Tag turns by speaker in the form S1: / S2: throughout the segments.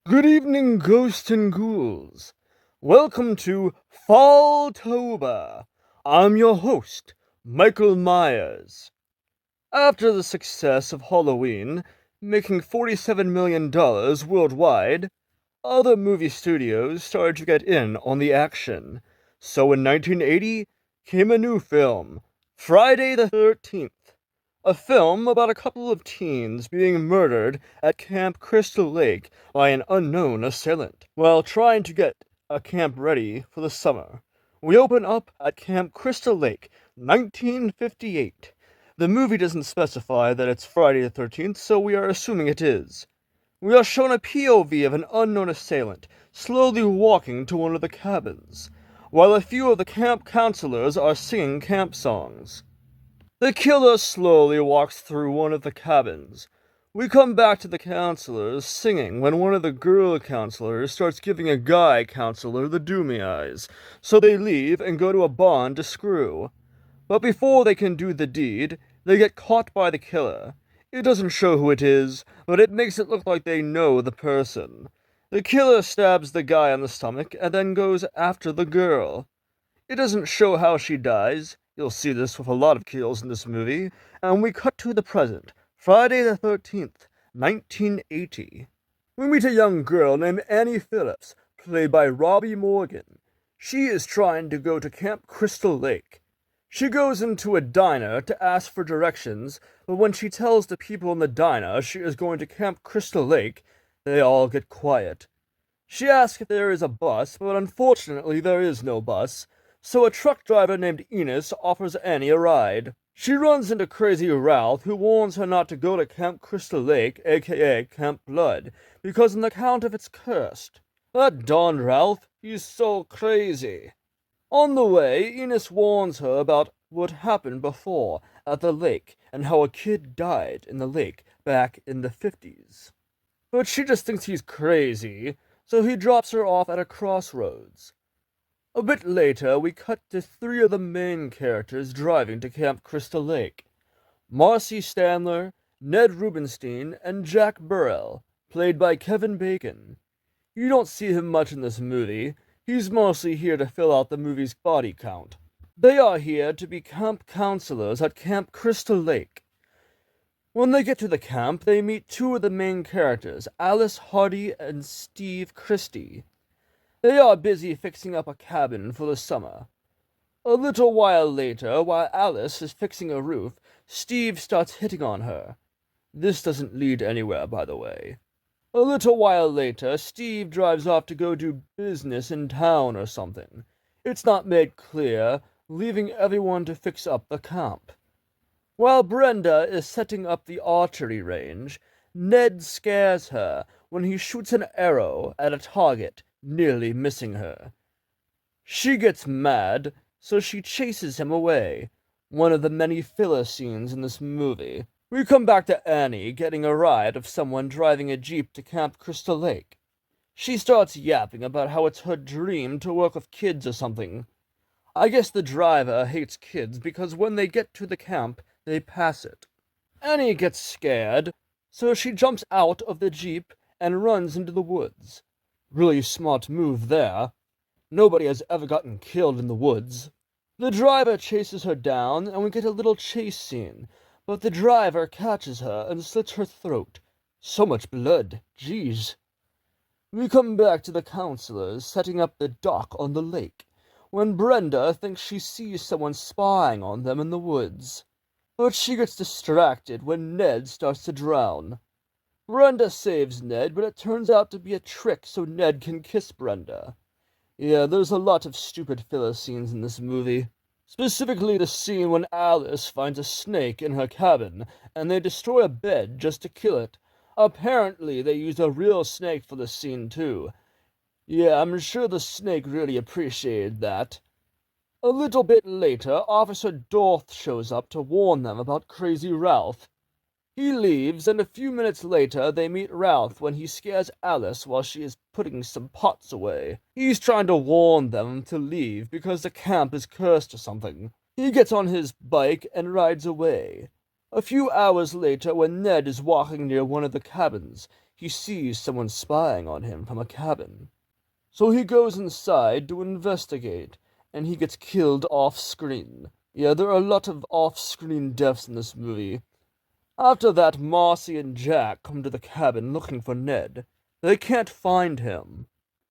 S1: Good evening, ghosts and ghouls. Welcome to Falltober. I'm your host, Michael Myers. After the success of Halloween, making $47 million worldwide, other movie studios started to get in on the action. So in 1980 came a new film, Friday the 13th. A film about a couple of teens being murdered at Camp Crystal Lake by an unknown assailant while trying to get a camp ready for the summer. We open up at Camp Crystal Lake, 1958. The movie doesn't specify that it's Friday the 13th, so we are assuming it is. We are shown a POV of an unknown assailant slowly walking to one of the cabins, while a few of the camp counselors are singing camp songs. The killer slowly walks through one of the cabins. We come back to the counselors singing when one of the girl counselors starts giving a guy counselor the doomy eyes, so they leave and go to a barn to screw. But before they can do the deed, they get caught by the killer. It doesn't show who it is, but it makes it look like they know the person. The killer stabs the guy on the stomach and then goes after the girl. It doesn't show how she dies. You'll see this with a lot of kills in this movie. And we cut to the present, Friday the 13th, 1980. We meet a young girl named Annie Phillips, played by Robbie Morgan. She is trying to go to Camp Crystal Lake. She goes into a diner to ask for directions, but when she tells the people in the diner she is going to Camp Crystal Lake, they all get quiet. She asks if there is a bus, but unfortunately there is no bus, so a truck driver named Enos offers Annie a ride. She runs into Crazy Ralph, who warns her not to go to Camp Crystal Lake, aka Camp Blood, because on account of it's cursed. That darn Ralph, he's so crazy. On the way, Enos warns her about what happened before at the lake and how a kid died in the lake back in the 50s. But she just thinks he's crazy, so he drops her off at a crossroads. A bit later, we cut to three of the main characters driving to Camp Crystal Lake. Marcy Stanler, Ned Rubenstein, and Jack Burrell, played by Kevin Bacon. You don't see him much in this movie. He's mostly here to fill out the movie's body count. They are here to be camp counselors at Camp Crystal Lake. When they get to the camp, they meet two of the main characters, Alice Hardy and Steve Christie. They are busy fixing up a cabin for the summer. A little while later, while Alice is fixing a roof, Steve starts hitting on her. This doesn't lead anywhere, by the way. A little while later, Steve drives off to go do business in town or something. It's not made clear, leaving everyone to fix up the camp. While Brenda is setting up the archery range, Ned scares her when he shoots an arrow at a target, nearly missing her. She gets mad, so she chases him away. One of the many filler scenes in this movie. We come back to Annie getting a ride of someone driving a jeep to Camp Crystal Lake. She starts yapping about how it's her dream to work with kids or something. I guess the driver hates kids because when they get to the camp, they pass it. Annie gets scared, so she jumps out of the jeep and runs into the woods. Really smart move there. Nobody has ever gotten killed in the woods. The driver chases her down, and we get a little chase scene, but the driver catches her and slits her throat. So much blood, jeez. We come back to the counselors setting up the dock on the lake, when Brenda thinks she sees someone spying on them in the woods. But she gets distracted when Ned starts to drown. Brenda saves Ned, but it turns out to be a trick so Ned can kiss Brenda. Yeah, there's a lot of stupid filler scenes in this movie. Specifically the scene when Alice finds a snake in her cabin, and they destroy a bed just to kill it. Apparently they used a real snake for the scene too. Yeah, I'm sure the snake really appreciated that. A little bit later, Officer Dorth shows up to warn them about Crazy Ralph. He leaves, and a few minutes later they meet Ralph when he scares Alice while she is putting some pots away. He's trying to warn them to leave because the camp is cursed or something. He gets on his bike and rides away. A few hours later, when Ned is walking near one of the cabins, he sees someone spying on him from a cabin. So he goes inside to investigate, and he gets killed off-screen. Yeah, there are a lot of off-screen deaths in this movie. After that, Marcy and Jack come to the cabin looking for Ned. They can't find him.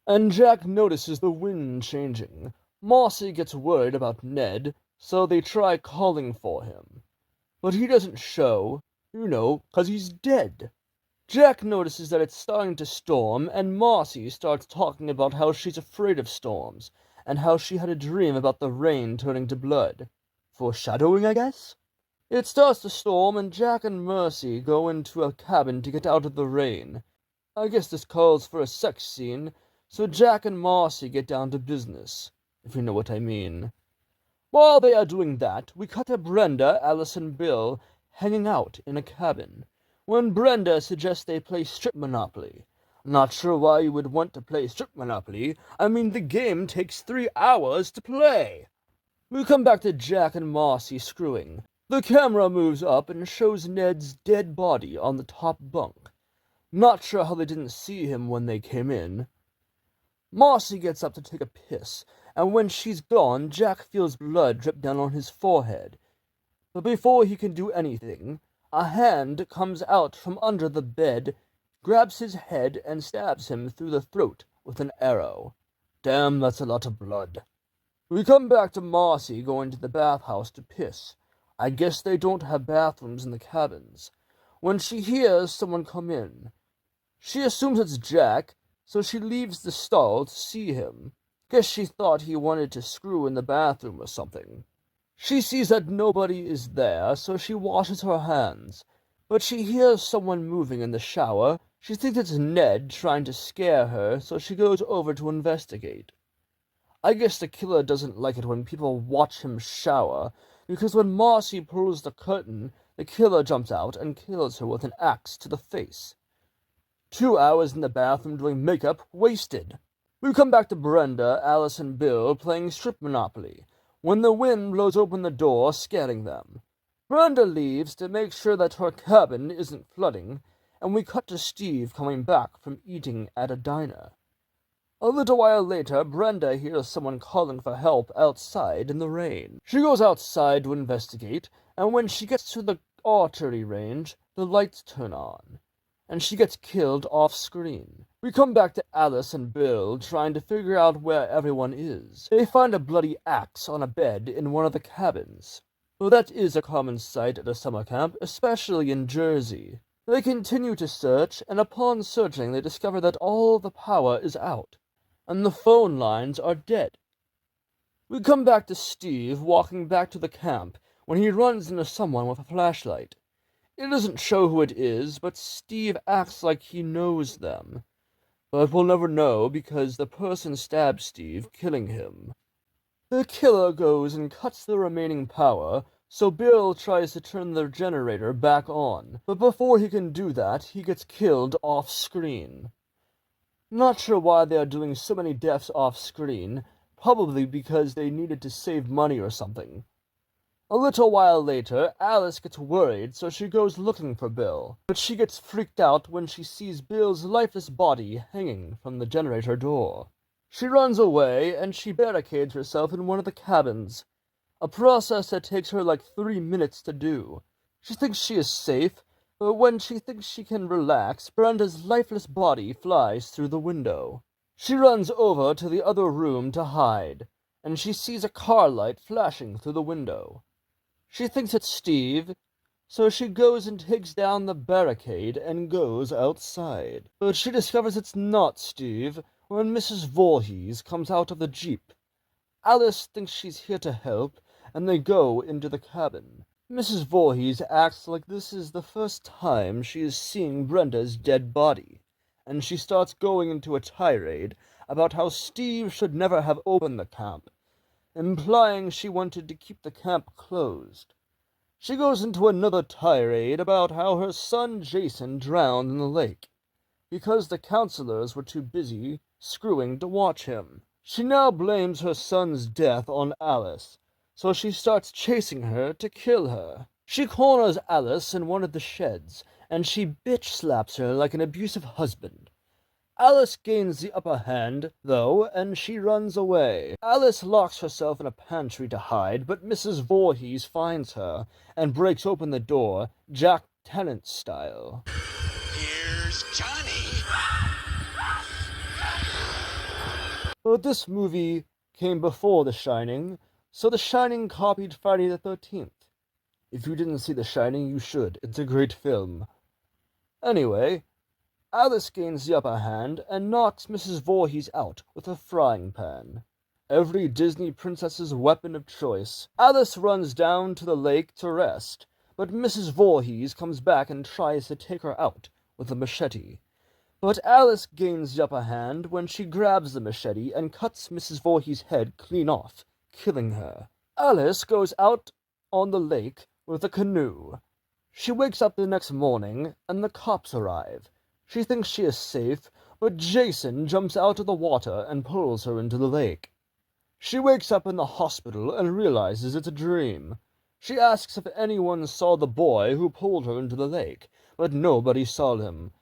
S1: And Jack notices the wind changing. Marcy gets worried about Ned, so they try calling for him. But he doesn't show, 'cause he's dead. Jack notices that it's starting to storm, and Marcy starts talking about how she's afraid of storms, and how she had a dream about the rain turning to blood. Foreshadowing, I guess? It starts to storm, and Jack and Marcy go into a cabin to get out of the rain. I guess this calls for a sex scene, so Jack and Marcy get down to business, if you know what I mean. While they are doing that, we cut to Brenda, Alice, and Bill hanging out in a cabin, when Brenda suggests they play Strip Monopoly. Not sure why you would want to play Strip Monopoly. I mean, the game takes 3 hours to play. We come back to Jack and Marcy screwing. The camera moves up and shows Ned's dead body on the top bunk. Not sure how they didn't see him when they came in. Marcy gets up to take a piss, and when she's gone, Jack feels blood drip down on his forehead. But before he can do anything, a hand comes out from under the bed, grabs his head, and stabs him through the throat with an arrow. Damn, that's a lot of blood. We come back to Marcy going to the bathhouse to piss. I guess they don't have bathrooms in the cabins. When she hears someone come in, she assumes it's Jack, so she leaves the stall to see him. Guess she thought he wanted to screw in the bathroom or something. She sees that nobody is there, so she washes her hands. But she hears someone moving in the shower. She thinks it's Ned trying to scare her, so she goes over to investigate. I guess the killer doesn't like it when people watch him shower, because when Marcy pulls the curtain, the killer jumps out and kills her with an axe to the face. 2 hours in the bathroom doing makeup wasted. We come back to Brenda, Alice, and Bill playing Strip Monopoly, when the wind blows open the door, scaring them. Brenda leaves to make sure that her cabin isn't flooding, and we cut to Steve coming back from eating at a diner. A little while later, Brenda hears someone calling for help outside in the rain. She goes outside to investigate, and when she gets to the archery range, the lights turn on, and she gets killed off-screen. We come back to Alice and Bill trying to figure out where everyone is. They find a bloody axe on a bed in one of the cabins. Well, that is a common sight at a summer camp, especially in Jersey. They continue to search, and upon searching they discover that all the power is out, and the phone lines are dead. We come back to Steve walking back to the camp when he runs into someone with a flashlight. It doesn't show who it is, but Steve acts like he knows them. But we'll never know because the person stabs Steve, killing him. The killer goes and cuts the remaining power, so Bill tries to turn the generator back on. But before he can do that, he gets killed off-screen. Not sure why they are doing so many deaths off-screen, probably because they needed to save money or something. A little while later, Alice gets worried, so she goes looking for Bill. But she gets freaked out when she sees Bill's lifeless body hanging from the generator door. She runs away, and she barricades herself in one of the cabins, a process that takes her like 3 minutes to do. She thinks she is safe, but when she thinks she can relax, Brenda's lifeless body flies through the window. She runs over to the other room to hide, and she sees a car light flashing through the window. She thinks it's Steve, so she goes and takes down the barricade and goes outside. But she discovers it's not Steve when Mrs. Voorhees comes out of the jeep. Alice thinks she's here to help, and they go into the cabin. Mrs. Voorhees acts like this is the first time she is seeing Brenda's dead body, and she starts going into a tirade about how Steve should never have opened the camp, implying she wanted to keep the camp closed. She goes into another tirade about how her son Jason drowned in the lake, because the counselors were too busy screwing to watch him. She now blames her son's death on Alice, so she starts chasing her to kill her. She corners Alice in one of the sheds, and she bitch slaps her like an abusive husband. Alice gains the upper hand, though, and she runs away. Alice locks herself in a pantry to hide, but Mrs. Voorhees finds her and breaks open the door, Jack Tennant style.
S2: Here's Johnny.
S1: But this movie came before The Shining, so The Shining copied Friday the 13th. If you didn't see The Shining, you should. It's a great film. Anyway, Alice gains the upper hand and knocks Mrs. Voorhees out with a frying pan. Every Disney princess's weapon of choice. Alice runs down to the lake to rest, but Mrs. Voorhees comes back and tries to take her out with a machete. But Alice gains the upper hand when she grabs the machete and cuts Mrs. Voorhees' head clean off, killing her. Alice goes out on the lake with a canoe. She wakes up the next morning, and the cops arrive. She thinks she is safe, but Jason jumps out of the water and pulls her into the lake. She wakes up in the hospital and realizes it's a dream. She asks if anyone saw the boy who pulled her into the lake, but nobody saw him,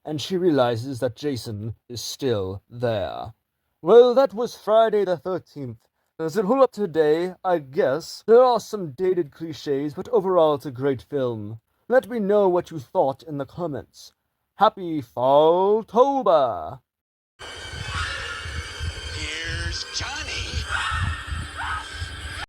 S1: and she realizes that Jason is still there. Well, that was Friday the 13th. Does it hold up today? I guess. There are some dated cliches, but overall it's a great film. Let me know what you thought in the comments. Happy Falltober!